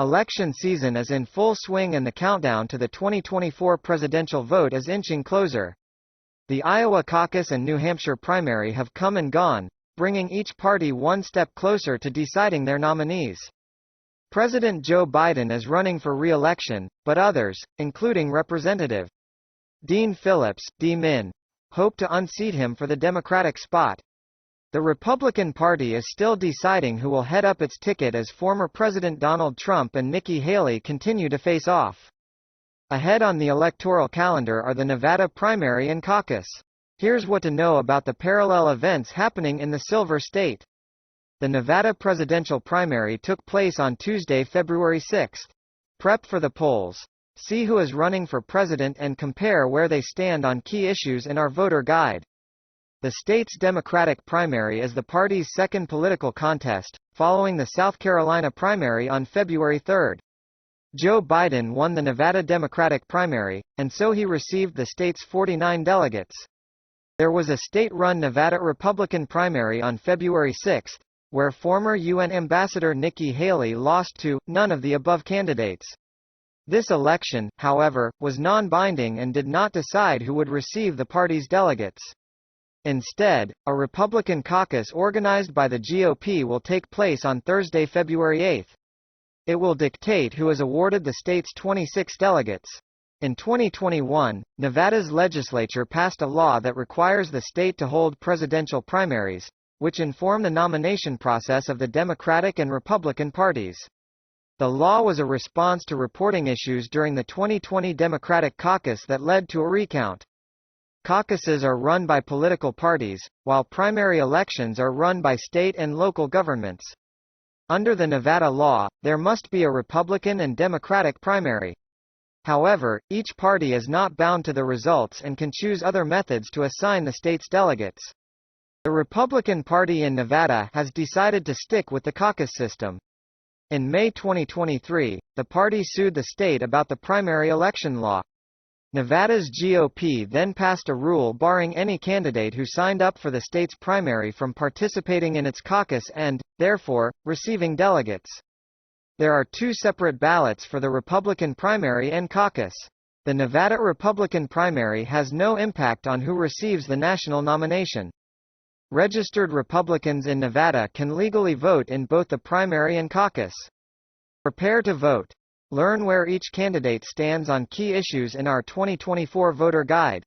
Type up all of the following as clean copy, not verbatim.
Election season is in full swing and the countdown to the 2024 presidential vote is inching closer. The Iowa caucus and New Hampshire primary have come and gone, bringing each party one step closer to deciding their nominees. President Joe Biden is running for re-election, but others, including Representative Dean Phillips, D-Min, hope to unseat him for the Democratic spot. The Republican Party is still deciding who will head up its ticket as former President Donald Trump and Nikki Haley continue to face off. Ahead on the electoral calendar are the Nevada primary and caucus. Here's what to know about the parallel events happening in the Silver State. The Nevada presidential primary took place on Tuesday, February 6. Prep for the polls. See who is running for president and compare where they stand on key issues in our voter guide. The state's Democratic primary is the party's second political contest, following the South Carolina primary on February 3. Joe Biden won the Nevada Democratic primary, and so he received the state's 49 delegates. There was a state-run Nevada Republican primary on February 6, where former UN Ambassador Nikki Haley lost to none of the above candidates. This election, however, was non-binding and did not decide who would receive the party's delegates. Instead, a Republican caucus organized by the GOP will take place on Thursday, February 8. It will dictate who is awarded the state's 26 delegates. In 2021, Nevada's legislature passed a law that requires the state to hold presidential primaries, which inform the nomination process of the Democratic and Republican parties. The law was a response to reporting issues during the 2020 Democratic caucus that led to a recount. Caucuses are run by political parties, while primary elections are run by state and local governments. Under the Nevada law, there must be a Republican and Democratic primary. However, each party is not bound to the results and can choose other methods to assign the state's delegates. The Republican Party in Nevada has decided to stick with the caucus system. In May 2023, the party sued the state about the primary election law. Nevada's GOP then passed a rule barring any candidate who signed up for the state's primary from participating in its caucus and, therefore, receiving delegates. There are two separate ballots for the Republican primary and caucus. The Nevada Republican primary has no impact on who receives the national nomination. Registered Republicans in Nevada can legally vote in both the primary and caucus. Prepare to vote. Learn where each candidate stands on key issues in our 2024 voter guide.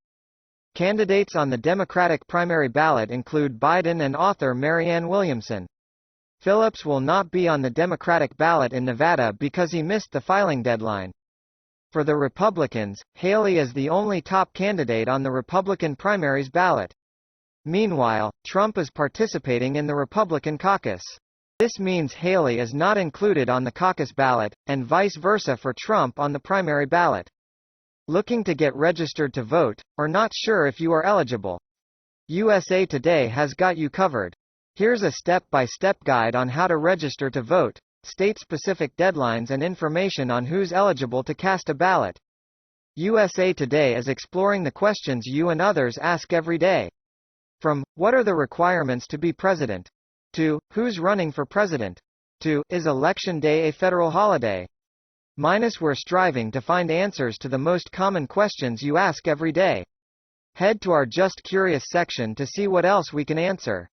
Candidates on the Democratic primary ballot include Biden and author Marianne Williamson. Phillips will not be on the Democratic ballot in Nevada because he missed the filing deadline. For the Republicans, Haley is the only top candidate on the Republican primary's ballot. Meanwhile, Trump is participating in the Republican caucus. This means Haley is not included on the caucus ballot, and vice versa for Trump on the primary ballot. Looking to get registered to vote, or not sure if you are eligible? USA Today has got you covered. Here's a step-by-step guide on how to register to vote, state-specific deadlines and information on who's eligible to cast a ballot. USA Today is exploring the questions you and others ask every day. From, what are the requirements to be president? To, who's running for president? To, is Election Day a federal holiday? We're striving to find answers to the most common questions you ask every day. Head to our Just Curious section to see what else we can answer.